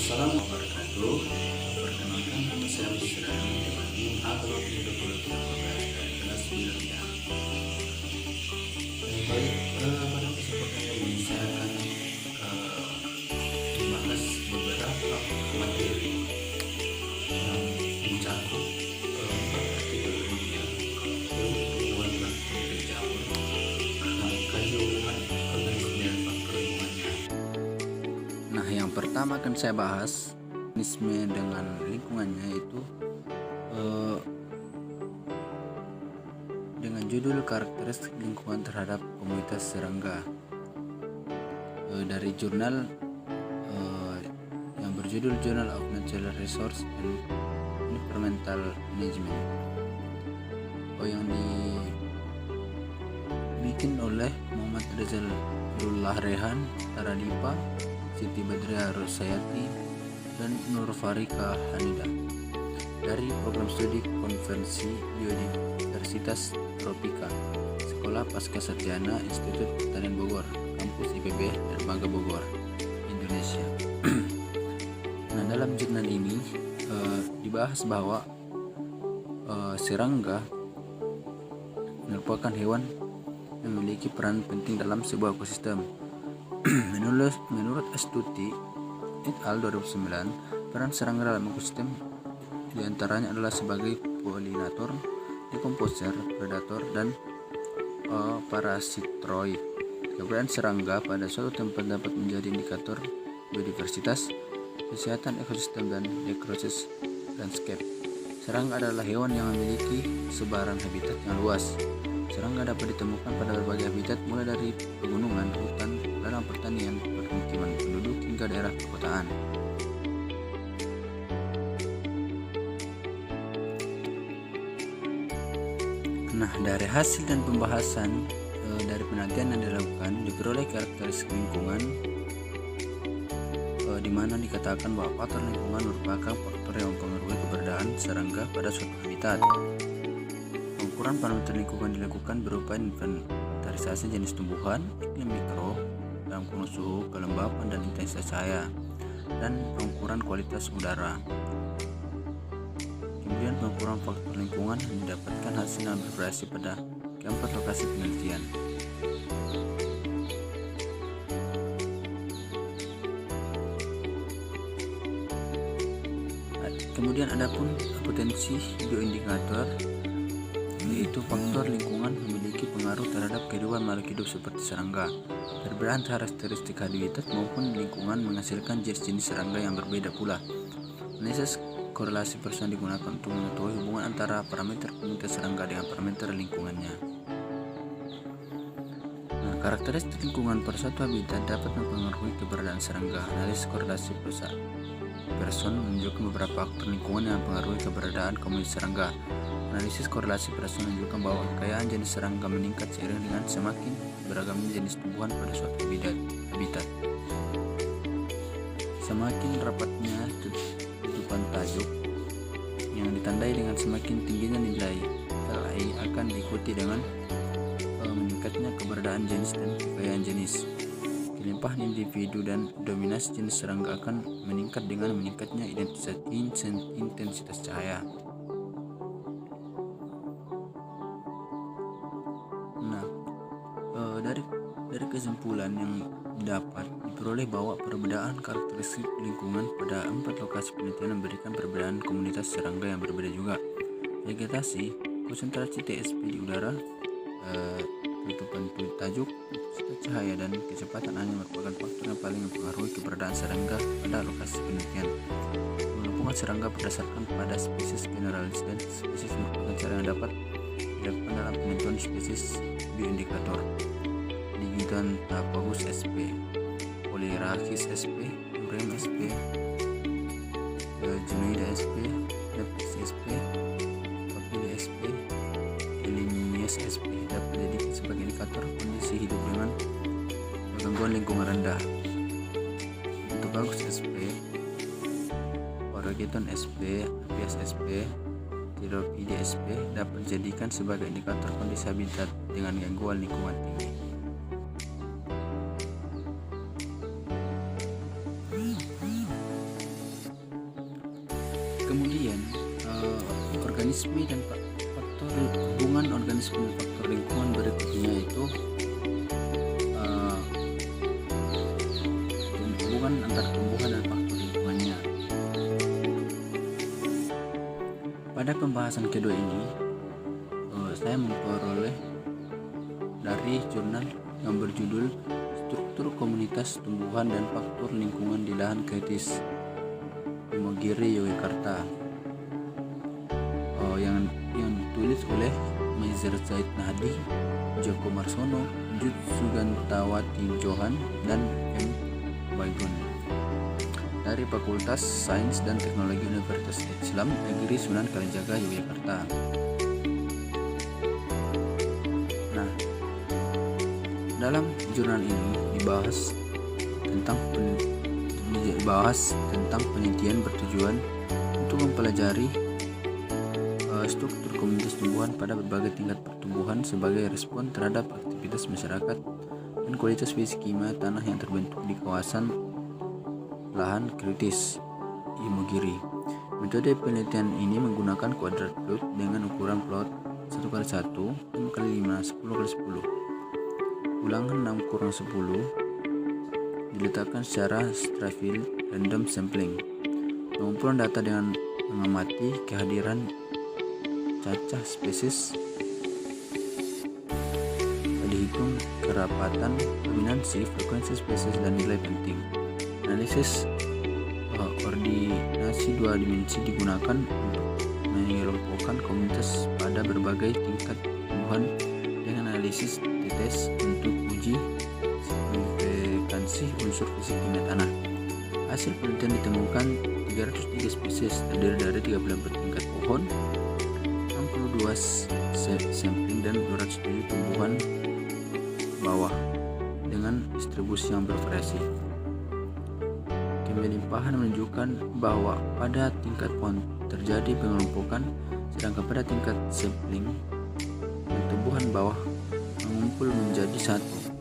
Assalamualaikum warahmatullahi wabarakatuh. Perkenalkan, nama saya Musyraf Ibrahim atau Hidup dari kelas 9 ya. Baik, pada kesempatan ini saya akan membahas beberapa materi yang mencakup artikel dunia, hubungan kerja, kajian organisme dan faktor lingkungannya. Nah, yang pertama akan saya bahas organisme dengan lingkungannya, yaitu dengan judul karakteristik lingkungan terhadap komunitas serangga, dari jurnal yang berjudul Journal of Natural Resource and Environmental Management, yang dibikin oleh Muhammad Rizal Abdullah Rehan, Taradipa, Siti Badriah Rusayati, dan Nur Farika Hanida dari program studi konvensi Biodiversitas Tropika, Sekolah Pasca Sarjana Institut Pertanian Bogor, Kampus IPB Dermaga Bogor, Indonesia. Nah, dalam jurnal ini dibahas bahwa serangga merupakan hewan yang memiliki peran penting dalam sebuah ekosistem. Menurut Astuti et al. 2009, peran serangga dalam ekosistem diantaranya adalah sebagai polinator, dekomposer, predator, dan parasitroid. Keberadaan serangga pada suatu tempat dapat menjadi indikator biodiversitas, kesehatan ekosistem, dan ekosistem landscape. Serangga adalah hewan yang memiliki sebaran habitat yang luas. Serangga dapat ditemukan pada berbagai habitat, mulai dari pegunungan, hutan, ladang pertanian, permukiman penduduk, hingga daerah perkotaan. Nah, dari hasil dan pembahasan dari penelitian yang dilakukan, diperoleh karakteristik lingkungan di mana dikatakan bahwa faktor lingkungan merupakan faktor yang mempengaruhi keberadaan serangga pada suatu habitat. Pengukuran parameter lingkungan dilakukan berupa inventarisasi jenis tumbuhan, iklim mikro, dalam kurun suhu, kelembapan, dan intensitas cahaya, dan pengukuran kualitas udara. Kemudian pengukuran faktor lingkungan mendapatkan hasil yang bervariasi pada keempat lokasi penelitian. Kemudian adapun potensi bioindikator, yaitu faktor lingkungan memiliki pengaruh terhadap kehidupan makhluk hidup seperti serangga. Perbedaan karakteristik habitat maupun lingkungan menghasilkan jenis-jenis serangga yang berbeda pula. Analisis korelasi personal digunakan untuk mengetahui hubungan antara parameter komunitas serangga dengan parameter lingkungannya. Nah, karakteristik lingkungan pada suatu habitat dapat mempengaruhi keberadaan serangga. Analisis korelasi person menunjukkan beberapa faktor lingkungan yang mempengaruhi keberadaan komunitas serangga. Analisis korelasi person menunjukkan bahwa kekayaan jenis serangga meningkat seiring dengan semakin beragamnya jenis tumbuhan pada suatu habitat. Semakin rapatnya tutupan tajuk yang ditandai dengan semakin tingginya nilai Li akan diikuti dengan meningkatnya keberadaan jenis dan kekayaan jenis. Kelimpahan individu dan dominasi jenis serangga akan meningkat dengan meningkatnya intensitas cahaya. Nah, dari kesimpulan yang didapat diperoleh bahwa perbedaan karakteristik lingkungan pada 4 lokasi penelitian memberikan perbedaan komunitas serangga yang berbeda juga. Vegetasi, konsentrasi TSP di udara, tutupan tajuk, intensitas cahaya, dan kecepatan angin merupakan faktor yang paling mempengaruhi keberadaan serangga pada lokasi penelitian. Pengelompokan serangga berdasarkan pada spesies generalis dan spesies merupakan cara yang dapat dilakukan dalam penentuan spesies bioindikator. Digitanthapagus sp, Polyrhachis sp, Urem sp, Junoida sp, Leptis sp, Papilio sp, Elinius sp dapat dijadikan sebagai indikator kondisi hidup dengan gangguan lingkungan rendah. Anthobagus sp, Orogeton sp, Apias sp, Pteropida sp dapat dijadikan sebagai indikator kondisi habitat dengan gangguan lingkungan tinggi. Pada pembahasan kedua ini, saya memperoleh dari jurnal yang berjudul Struktur Komunitas Tumbuhan dan Faktor Lingkungan di Lahan Kritis, Imogiri, Yogyakarta, yang ditulis oleh Maizer Zaid Nahdi, Joko Marsono, Jud Sugantawati Johan, dan M. Baygon dari Fakultas Sains dan Teknologi Universitas Islam Negeri Sunan Kalijaga, Yogyakarta. Nah, dalam jurnal ini dibahas tentang penelitian bertujuan untuk mempelajari struktur komunitas tumbuhan pada berbagai tingkat pertumbuhan sebagai respon terhadap aktivitas masyarakat dan kualitas fisik kimia tanah yang terbentuk di kawasan lahan kritis Imogiri. Metode penelitian ini menggunakan kuadrat plot dengan ukuran plot 1x1, 6x5, 10x10. Ulangan 6-10 diletakkan secara stratified random sampling. Pengumpulan data dengan mengamati kehadiran cacah spesies, dihitung kerapatan, dominansi, frekuensi spesies, dan nilai penting. Analisis koordinasi dua dimensi digunakan untuk mengelompokkan komunitas pada berbagai tingkat tumbuhan dengan analisis tetes untuk uji signifikansi unsur fisik kimia tanah. Hasil penelitian ditemukan 303 spesies terdiri dari 34 tingkat pohon, 62 sampling, dan 207 tumbuhan bawah dengan distribusi yang bervariasi. Kemelimpahan menunjukkan bahwa pada tingkat pohon terjadi pengelompokan, sedangkan pada tingkat sampling dan tumbuhan bawah mengumpul menjadi satu.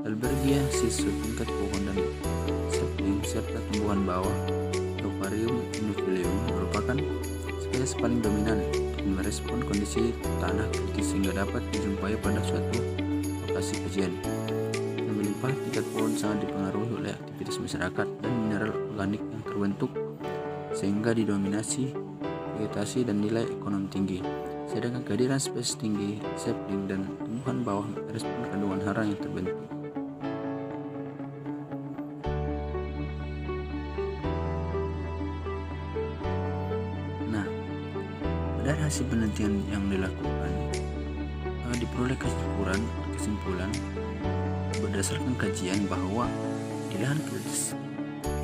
Albergia, siswa tingkat pohon dan sapling serta tumbuhan bawah Euphorium inufilium merupakan spesies paling dominan dan merespon kondisi tanah kritis sehingga dapat dijumpai pada suatu lokasi kajian. Melimpah tingkat pohon sangat dipengaruhi oleh aktivitas masyarakat dan mineral organik yang terbentuk sehingga didominasi vegetasi dan nilai ekonomi tinggi. Sedangkan kehadiran spesies tinggi, sapling, dan tumbuhan bawah merespon kandungan hara yang terbentuk. Nah, dari hasil penelitian yang dilakukan, diperoleh kesimpulan berdasarkan kajian bahwa di lahan kritis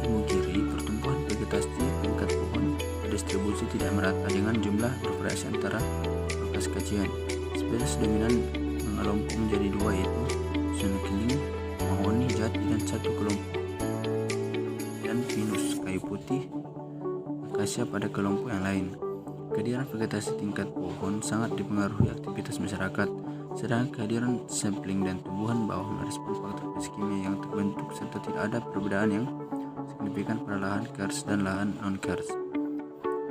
Imogiri pertumbuhan vegetasi tingkat pohon distribusi tidak merata dengan jumlah bervariasi antara lokasi kajian. Spesies dominan mengelompok menjadi dua, yaitu Sunukiling, mahoni, jati, dan satu kelompok dan pinus, kayu putih, akasia pada kelompok yang lain. Kehadiran vegetasi tingkat pohon sangat dipengaruhi aktivitas masyarakat, sedangkan kehadiran sampling dan tumbuhan bawah merespon faktor fisik kimia yang terbentuk serta tidak ada perbedaan yang signifikan pada lahan kars dan lahan non-kars.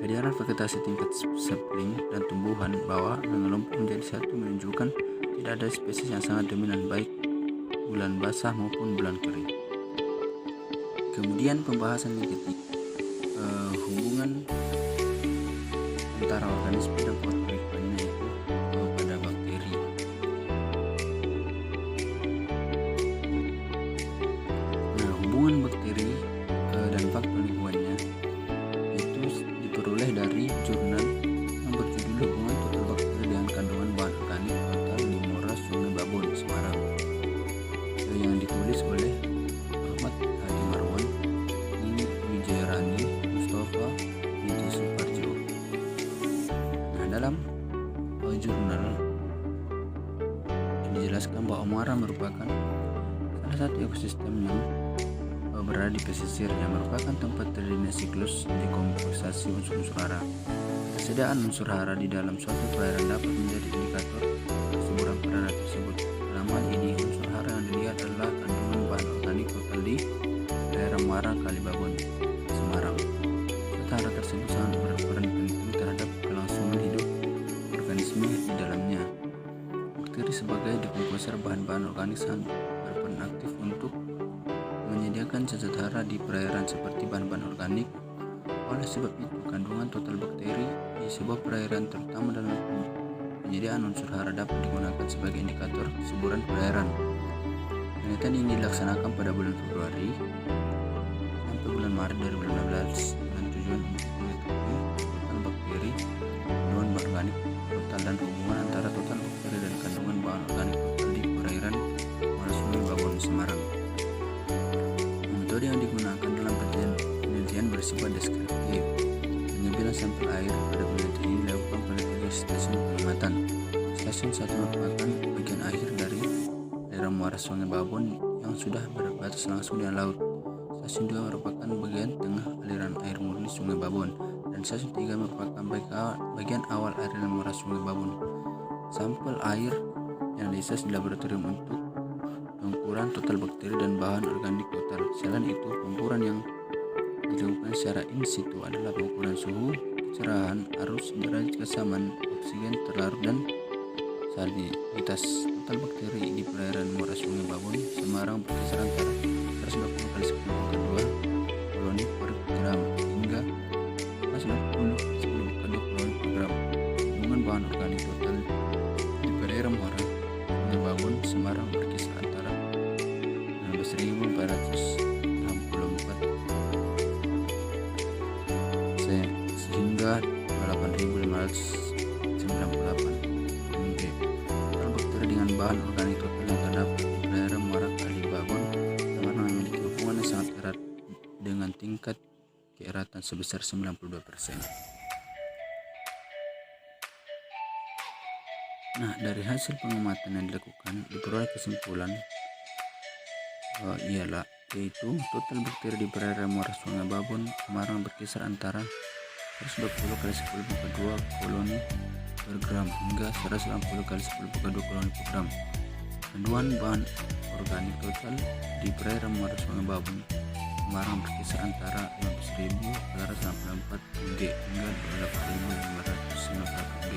Kehadiran vegetasi tingkat sampling dan tumbuhan bawah mengelompok menjadi satu menunjukkan tidak ada spesies yang sangat dominan baik bulan basah maupun bulan kering. Kemudian pembahasan yang ketiga, hubungan antara organisme dan faktor lingkungannya, yaitu pada bakteri. Nah, hubungan bakteri dan faktor lingkungannya itu diperoleh dari jurnal yang berjudul Hubungan Total Bakteri dengan Kandungan Bahan Organik Total di Muara Sungai Babon, Semarang, yang ditulis oleh Ahmad Hadi Marwan, Nini Wijayarani, Mustafa Wiji Suparjo. Nah, dalam jurnal dijelaskan bahwa muara merupakan salah satu ekosistem yang berada di pesisir yang merupakan tempat terjadinya siklus dekomposisi unsur-unsur hara. Ketersediaan unsur hara di dalam suatu perairan dapat menjadi indikator kesuburan perairan tersebut. Dalam hal ini, unsur hara yang dilihat adalah kandungan bahan organik total di daerah Muara Kalibabon, Semarang. Serta hara tersebut sangat berperan penting terhadap kelangsungan hidup organisme di dalamnya. Bakteri sebagai dekomposer bahan-bahan organik sangat berperan aktif untuk menyediakan zat hara di perairan seperti bahan-bahan organik. Oleh sebab itu, kandungan total bakteri di sebuah perairan, terutama dalam penyediaan unsur hara, dapat digunakan sebagai indikator kesuburan perairan. Penelitian ini dilaksanakan pada bulan Februari sampai bulan Maret 2015 dengan tujuan untuk mengetahui total bakteri, kandungan organik total, dan hubungan antara total bakteri dan kandungan bahan organik total di perairan Muara Sungai Babon, Semarang. Metode yang digunakan dalam penelitian bersifat deskriptif. Pengambilan sampel air pada penelitian ini dilakukan pada 3 stasiun pengamatan. Stasiun 1 merupakan bagian akhir dari daerah Muara Sungai Babon yang sudah berbatas langsung dengan laut. Stasiun 2 merupakan bagian tengah aliran air murni Sungai Babon, dan stasiun 3 merupakan bagian awal aliran Muara Sungai Babon. Sampel air yang dites di laboratorium untuk pengukuran total bakteri dan bahan organik total. Selain itu, pengukuran yang dilakukan secara in situ adalah pengukuran suhu, kecerahan, arus, derajat kesamaan, oksigen terlarut, dan salinitas. Total bakteri di perairan Muara Sungai Babon, Semarang berkisar antara 120 kali 10 ke 2 koloni per gram hingga 120 10 ke 2 koloni per gram. Hubungan bahan organik total di perairan Muara Sungai Babon, Semarang berkisar antara 16.464 sehingga 8.598 mg. Total bakteri dengan bahan organik total yang terdapat di perairan Muara Kali Babon, Semarang memiliki hubungan yang sangat erat dengan tingkat keeratan sebesar 92%. Nah, dari hasil pengamatan yang dilakukan diperoleh kesimpulan yaitu total bakteri di perairan Muara Sungai Babon, Semarang berkisar antara 120 kali 10 ke 2 koloni per gram hingga 180 kali 10 ke 2 koloni per gram. Kandungan bahan organik total di perairan Muara Sungai Babon, Semarang berkisar antara 15.464 mg hingga 28.598 mg.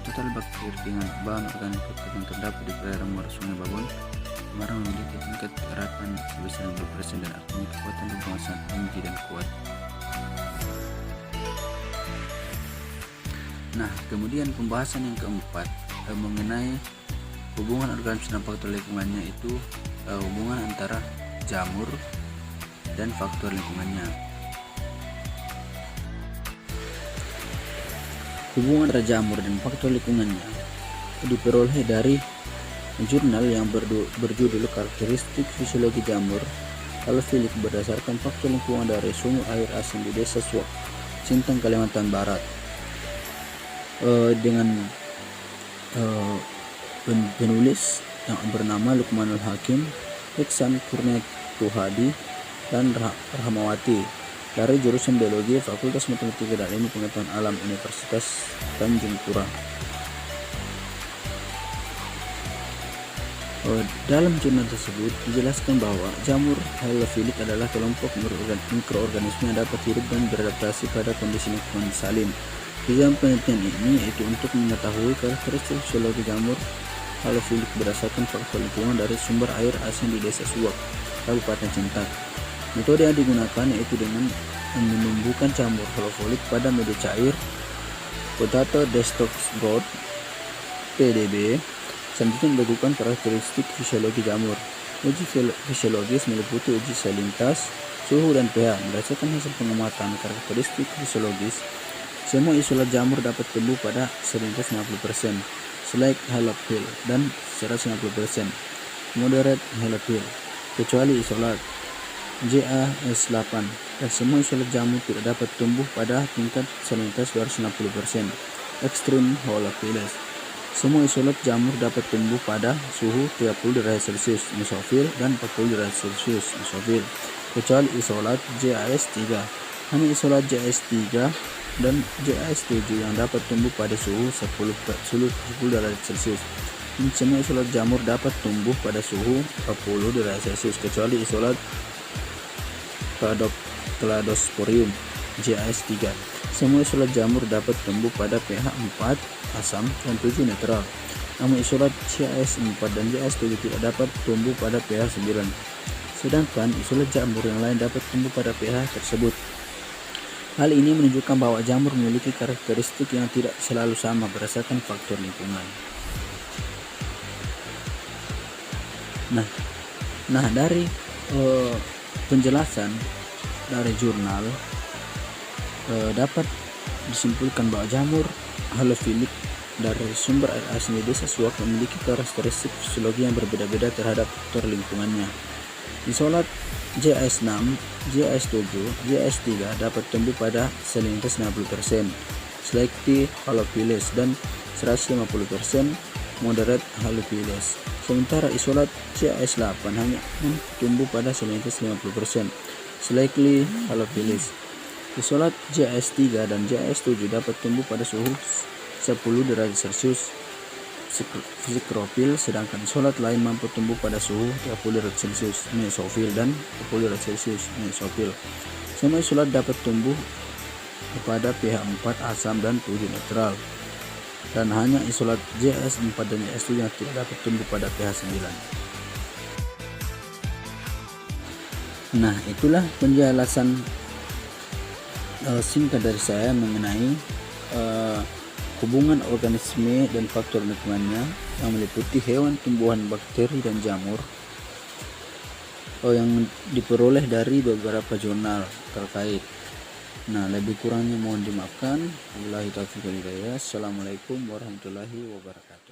Total bakteri dengan bahan organik total yang terdapat di perairan Muara Sungai Babon, Semarang memiliki tingkat keeratan sebesar 50% dan artinya kekuatan hubungan sangat tinggi dan kuat. Nah, kemudian pembahasan yang keempat mengenai hubungan organisme dan faktor lingkungannya, itu hubungan antara jamur dan faktor lingkungannya. Hubungan antara jamur dan faktor lingkungannya diperoleh dari jurnal yang berjudul Karakteristik Fisiologi Jamur Halofilik berdasarkan faktor lingkungan dari sumur air asin di Desa Suak, Sintang, Kalimantan Barat, dengan penulis yang bernama Lukmanul Hakim, Iksan Kurniatuhadi, dan Rahmawati dari jurusan Biologi Fakultas Matematika dan Ilmu Pengetahuan Alam Universitas Tanjung Pura. Dalam jurnal tersebut dijelaskan bahwa jamur halofilik adalah kelompok mikroorganisme yang dapat hidup dan beradaptasi pada kondisi lingkungan salin. Tujuan penelitian ini yaitu untuk mengetahui karakteristik fisiologi jamur halofilik berdasarkan faktor lingkungan dari sumber air asin di Desa Suak, Kabupaten Sintang. Metode yang digunakan yaitu dengan menumbuhkan jamur halofilik pada media cair potato desktop board (PDB). Selanjutnya dilakukan karakteristik fisiologi jamur. Uji fisiologis meliputi uji salinitas, suhu, dan pH. Berdasarkan hasil pengamatan karakteristik fisiologis, semua isolat jamur dapat tumbuh pada salinitas 50%, slight halophil, dan 150%, moderate halophil, kecuali isolat JAS8. Semua isolat jamur tidak dapat tumbuh pada tingkat salinitas 260%, extreme halophilus. Semua isolat jamur dapat tumbuh pada suhu 30 derajat Celcius mesofil dan 40 derajat Celcius mesofil, kecuali isolat JAS3. Hanya isolat JAS3 dan JAS7 yang dapat tumbuh pada suhu 10 derajat Celcius. Semua isolat jamur dapat tumbuh pada suhu 40 derajat Celcius, kecuali isolat Cladosporium JAS3. Semua isolat jamur dapat tumbuh pada pH 4 asam dan 7 netral. Namun isolat JAS4 dan JAS7 tidak dapat tumbuh pada pH 9. Sedangkan isolat jamur yang lain dapat tumbuh pada pH tersebut. Hal ini menunjukkan bahwa jamur memiliki karakteristik yang tidak selalu sama berdasarkan faktor lingkungan. Nah, dari penjelasan dari jurnal dapat disimpulkan bahwa jamur halofilik dari sumber air asin di desa Suak memiliki karakteristik fisiologi yang berbeda-beda terhadap faktor lingkungannya. Isolat JS6, JS7, JS3 dapat tumbuh pada salinitas 60%, selecti halophiles, dan 150% moderate halophiles. Sementara isolat JS8 hanya tumbuh pada salinitas 50%, slightly halophiles. Isolat JS3 dan JS7 dapat tumbuh pada suhu 10 derajat Celcius psikropil, sedangkan isolat lain mampu tumbuh pada suhu 30 derajat Celcius mesofil dan 30 derajat Celcius mesofil. Semua isolat dapat tumbuh pada pH 4 asam dan 7 netral, dan hanya isolat JS4 dan JS7 yang tidak dapat tumbuh pada pH 9. Nah, itulah penjelasan singkat dari saya mengenai hubungan organisme dan faktor lingkungannya yang meliputi hewan, tumbuhan, bakteri, dan jamur yang diperoleh dari beberapa jurnal terkait. Nah, lebih kurangnya mohon dimaafkan. Wabillahi taufiq wal hidayah. Assalamualaikum warahmatullahi wabarakatuh.